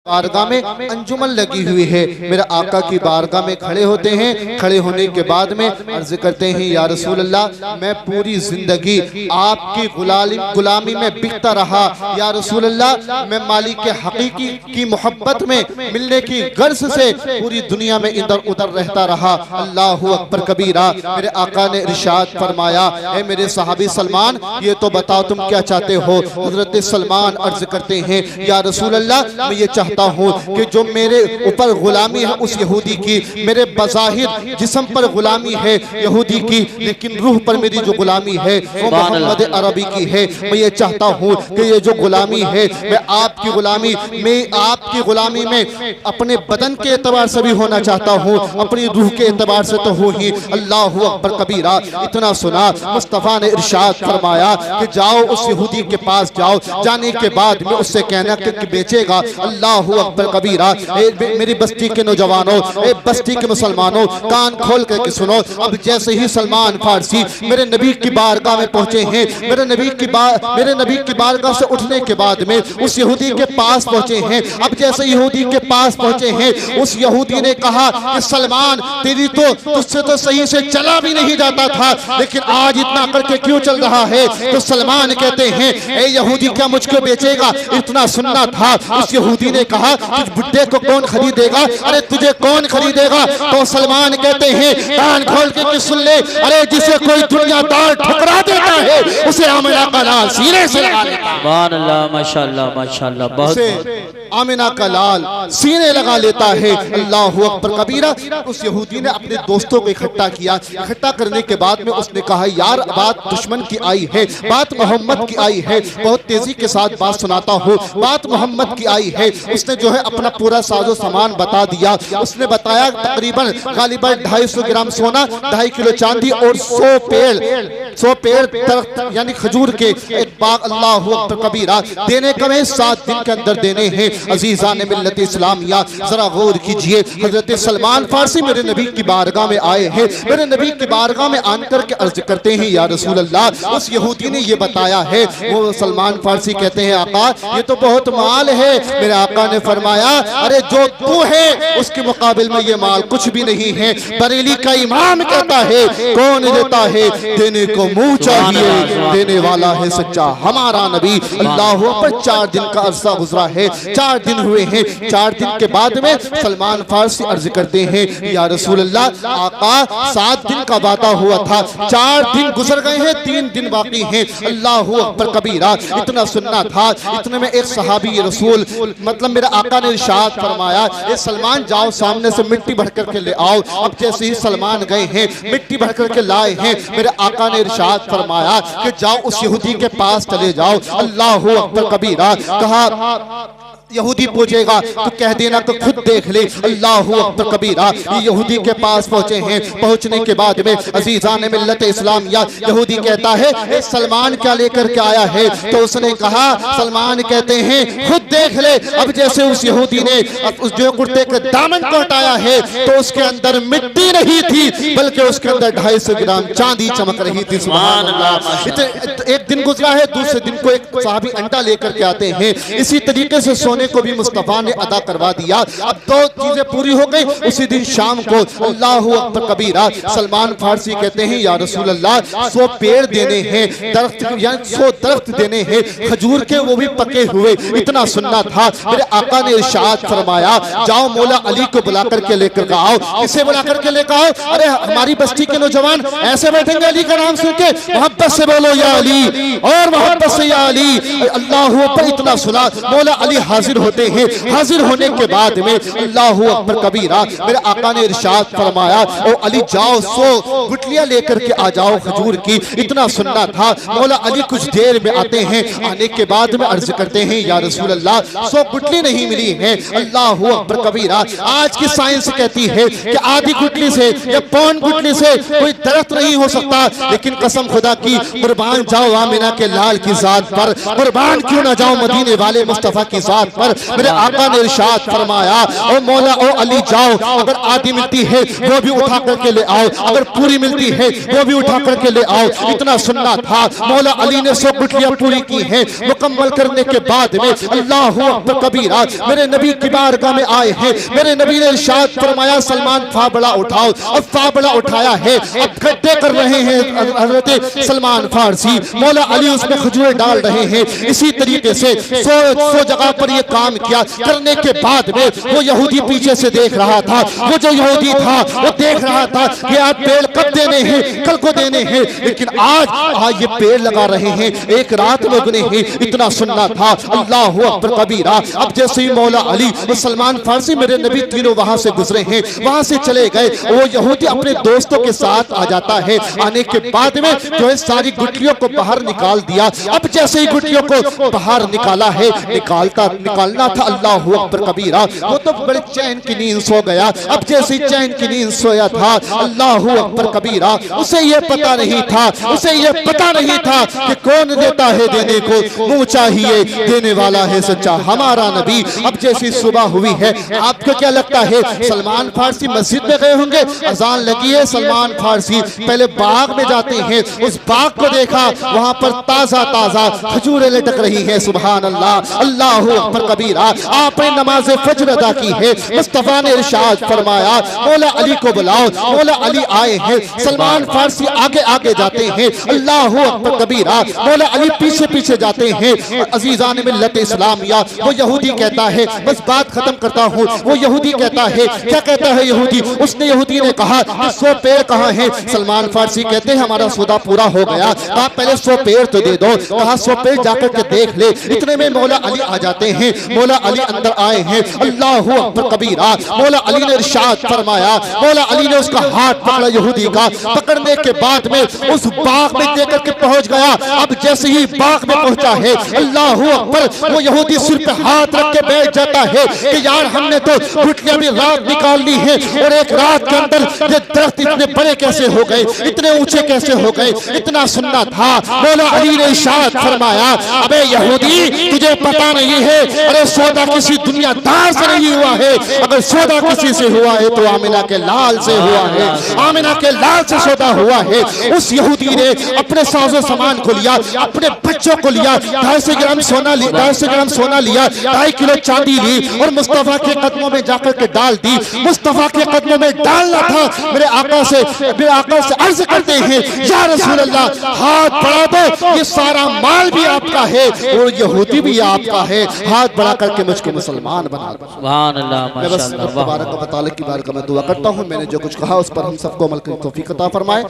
बारगाह में अंजुमन लगी हुई है। मेरे आका की बारगाह में खड़े होते हैं। खड़े होने के बाद में अर्ज करते हैं, या रसूल अल्लाह, मैं पूरी जिंदगी आपकी गुलामी में बिकता रहा। या रसूल अल्लाह, मैं मालिक के हकीकी की मोहब्बत में मिलने की गर्ज से पूरी दुनिया में इधर उधर रहता रहा। अल्लाहु अकबर कबीरा। मेरे आका ने इरशाद फरमाया, ऐ मेरे सहाबी सलमान, ये तो बताओ तुम क्या चाहते हो। हजरत सलमान अर्ज करते हैं, या रसूल अल्लाह, मैं ये चाहता हूँ कि जो मेरे ऊपर गुलामी है उस यहूदी की, मेरे बज़ाहिर जिस्म पर गुलामी है यहूदी की, लेकिन रूह पर मेरी जो गुलामी है वो मोहम्मद अरबी की है। मैं ये चाहता हूँ कि ये जो गुलामी है, मैं आपकी गुलामी में अपने बदन के एतबार से भी होना चाहता हूँ, अपनी रूह के एतबार से तो हूँ ही। अल्लाहु अकबर कबीरा। इतना सुना, मुस्तफ़ा ने इरशाद फरमाया कि जाओ उस यहूदी के पास जाओ, जाने के बाद में उससे कहना कि बेचेगा। अल्लाहु अकबर कबीरा। मेरी बस्ती के नौजवानों, बस्ती के मुसलमानों, कान खोल करके सुनो। अब जैसे ही सलमान फारसी मेरे नबी की बारगाह में पहुंचे हैं, मेरे नबी की बारगाह से उठने के बाद में उस यहूदी के पास पहुंचे हैं। अब जैसे यहूदी के पास पहुंचे हैं, उस यहूदी ने कहा कि सलमान, तेरी तो तुझसे तो सही से चला भी नहीं जाता था, लेकिन आज इतना करके क्यों चल रहा है। तो सलमान कहते हैं, ए यहूदी, क्या मुझको बेचेगा। इतना सुनना था। उस यहूदी ने कहा, तुझ बुड्ढे को कौन खरीदेगा, अरे तुझे कौन खरीदेगा। तो सलमान कहते हैं, कान खोल के सुन ले, अरे जिसे कोई दुनियादार ठुकरा देता है उसे आमिना का लाल सीने से लगा लेता है। सुभान अल्लाह, माशाअल्लाह, माशाअल्लाह। बहुत आमिना का लाल सीने लगा लेता है। अल्लाहु अकबर कबीरा। उस यहूदी ने अपने दोस्तों को इकट्ठा किया। इकट्ठा करने के बाद में उसने कहा, यार बात दुश्मन की आई है, बात मोहम्मद की आई है। बहुत तेजी के साथ बात सुनाता हूँ, बात मोहम्मद की आई है। उसने जो है अपना पूरा साजो सामान बता दिया। उसने बताया तकरीबन गालिबन 250 ग्राम सोना, 2.5 किलो चांदी और 100 पेड़ यानी खजूर के एक बाग। अल्लाहु अकबर कबीरा। देने का में 7 दिन के अंदर देने हैं। अजीजान मिल्लत इस्लामिया, जरा गौर कीजिए। हजरत सलमान फारसी मेरे नबी की बारगाह में आए हैं। मेरे नबी की बारगाह में आकर के अर्ज करते हैं, या रसूल अल्लाह, उस यहूदी ने ये बताया है। वो सलमान फारसी कहते हैं, आका ये तो बहुत माल है। मेरे आका ने फरमाया, अरे जो तू है उसके मुकाबिल में ये माल कुछ भी नहीं है। बरेली का इमाम कहता है, कौन देता है, देने को मुंह चाहिए, देने वाला है सच्चा हमारा नबी। अल्लाह पर 4 दिन का अरसा गुजरा है, 4 दिन हुए हैं। 4 दिन के बाद में सलमान फारसी अर्ज करते हैं, या रसूल अल्लाह, आका 7 दिन का वादा हुआ था, 4 दिन गुजर गए हैं, 3 दिन बाकी हैं। अल्लाहु अकबर कबीरा। इतना सुनना था। इतने में एक सहाबी रसूल मतलब मेरे आका ने इरशाद फरमाया, ए सलमान, जाओ सामने से मिट्टी भर करके ले आओ। अब जैसे ही सलमान गए हैं, मिट्टी भर करके लाए हैं। मेरे आका ने इरशाद फरमाया कि जाओ उस यहूदी के पास चले जाओ। अल्लाहु अकबर कबीरा। कहा, यहूदी पूछेगा तो कह देना तो खुद देख ले। अल्लाहु अकबर कबीरा। ये यहूदी के पास पहुंचे हैं। पहुंचने के बाद में अजीजान मिल्लत इस्लामिया, यहूदी कहता है, ए सलमान क्या लेकर के आया है। तो उसने कहा, सलमान कहते हैं, खुद देख ले। अब जैसे उस यहूदी ने उस जो कुर्ते के दामन को हटाया है, तो उसके अंदर मिट्टी नहीं थी, बल्कि उसके अंदर 250 ग्राम चांदी चमक रही थी। सुभान अल्लाह। एक दिन गुजरा है, दूसरे दिन को एक सहाबी अंडा लेकर के आते हैं। इसी तरीके से को भी मुस्तफा ने अदा करवा दिया। अब 2 चीजें पूरी हो गई। उसी दिन शाम को अल्लाहु अकबर कबीरा। सलमान फारसी कहते हैं, या रसूल अल्लाह, 100 पेड़ देने हैं, दरख्त यानी 100 दरख्त देने हैं खजूर के, वो भी पके हुए। इतना सुनना था। मेरे आका ने इरशाद फरमाया, जाओ मौला अली को बुला करके लेकर आओ। किसे बुला करके लेकर आओ। अरे हमारी बस्ती के नौजवान ऐसे बैठेंगे, अली का नाम सुन के मोहब्बत से बोलो या अली, और मोहब्बत से या अली। अल्लाहु अकबर। इतना सुना, मौला अली हाजिर होते हैं। हाजिर होने के बाद में अल्लाहु अकबर कबीरा। मेरे आका ने इरशाद फरमाया, ओ अली, जाओ 100 गुटलियां लेकर के आ जाओ खजूर की। इतना सुनना था। मौला अली कुछ देर में आते हैं। आने के बाद में अर्ज करते हैं, या रसूल अल्लाह, 100 गुटली नहीं मिली है। अल्लाहु अकबर कबीरा। आज की साइंस कहती है कि आधी गुटली से या पौन गुटली से कोई दरख्त नहीं हो सकता, लेकिन कसम खुदा की, कुर्बान जाओ आमिना के लाल की जात पर, कुर्बान क्यों ना जाओ मदीने वाले मुस्तफा की जात पर मेरे आका ने इरशाद फरमाया, ओ मौला ओ अली जाओ, अगर आधी मिलती है वो भी उठा करके ले आओ, अगर पूरी मिलती है वो भी उठा करके ले आओ। इतना सुनना था। मौला अली ने 100 गुठलियां पूरी की हैं। मुकम्मल करने के बाद में अल्लाहु अकबर कबीरा मेरे नबी की बारगाह में आए हैं। मेरे नबी ने इरशाद फरमाया, सलमान फाबड़ा उठाओ। अब फाबड़ा उठाया है, अब गड्ढे कर रहे हैं हजरत सलमान फारसी। मौला अली उसमें खजूर डाल रहे हैं। इसी तरीके से 100 जगह पर ये काम किया। करने के बाद में वो यहूदी पीछे से देख रहा था। वो जो यहूदी था वो देख रहा था कि आज पेड़ कब देने हैं, कल को देने हैं, लेकिन आज ये पेड़ लगा रहे हैं, एक रात में उगने हैं। इतना सुनना था। अल्लाहु अकबर कबीरा। अब जैसे ही मौला अली और सलमान फारसी मेरे नबी तीनों वहां से गुजरे हैं, वहां से चले गए। वो यहूदी अपने दोस्तों के साथ आ जाता है। आने के बाद में जो है सारी गुठलियों को बाहर निकाल दिया। अब जैसे ही गुठलियों को बाहर निकाला है, निकालना था अल्लाहु अकबर कबीरा, वो तो बड़े चैन की नींद सो गया। अब जैसे ही चैन की नींद सोया था, अल्लाहु अकबर कबीरा, उसे ये पता नहीं था, उसे ये पता नहीं था कि कौन देता है देने को, मुंह चाहिए देने वाला है सच्चा हमारा नबी। अब जैसी सुबह हुई है, आपको क्या लगता है सलमान फारसी मस्जिद में गए होंगे, अजान लगी है, सलमान फारसी पहले बाग में जाते हैं। उस बाग को देखा, वहां पर ताजा ताजा खजूरें लटक रही है। सुभान अल्लाह, अल्लाहु अकबर कबीरा। आपने नमाज फज्र अदा की है। मुस्तफा ने इरशाद फरमाया, मौला अली को बुलाओ। मौला अली आए हैं। सलमान फारसी आगे आगे जाते हैं। अल्लाहु अकबर कबीरा। मौला अली पीछे पीछे जाते हैं। अजीजान मिल्लत इस्लामिया, वो यहूदी कहता है, बस बात खत्म करता हूँ। वो यहूदी कहता है, क्या कहता है यहूदी? उसने यहूदी ने कहा 100 पेड़ कहाँ हैं? सलमान फारसी कहते हैं हमारा सौदा पूरा हो गया। कहा पहले 100 पेड़ तो दे दो। कहा 100 पेड़ जाकर के देख ले। इतने में मौला अली आ जाते हैं। मौला अली अंदर आए हैं। अल्लाहु अकबर कबीरा। मौला अली ने इरशाद फरमाया, मौला अली ने उसका हाथ पकड़ा यहूदी का। पकड़ने के बाद में उस बाग में देकर के पहुंच गया। अब जैसे ही बाग में पहुंचा है, अल्लाहु अकबर, वो यहूदी सिर पे हाथ रख के बैठ जाता है कि यार हमने तो गुठलियां भी रात निकाल ली है, और एक रात के अंदर ये दरख्त इतने बड़े कैसे हो गए, इतने ऊंचे कैसे हो गए? इतना सुनना था। मौला अली ने इरशाद फरमाया, अबे यहूदी तुझे पता नहीं है, अरे सौदा किसी दुनियादार से नहीं हुआ है। अगर सौदा किसी से हुआ है तो आमिना के लाल से हुआ है। आमिना के लाल से सौदा हुआ है। उस यहूदी ने अपने साजो सामान को लिया, अपने बच्चों को लिया, 250 ग्राम सोना लिया, 2.5 किलो चांदी ली, और मुस्तफा के कदमों में जाकर के डाल दी। मुस्तफा के कदमों में डालना था। मेरे आका से अर्ज करते हैं, या रसूल अल्लाह, हाथ बढ़ा दो, ये सारा माल भी आपका है और यहूदी भी आपका है। हाथ बढ़ा करके मुझको मुसलमान बना दो। सुभान अल्लाह, माशाअल्लाह। तबारक व तआला की बारगाह में दुआ करता हूँ, मैंने जो कुछ कहा उस पर हम सबको अमल की तौफीक अता फरमाए।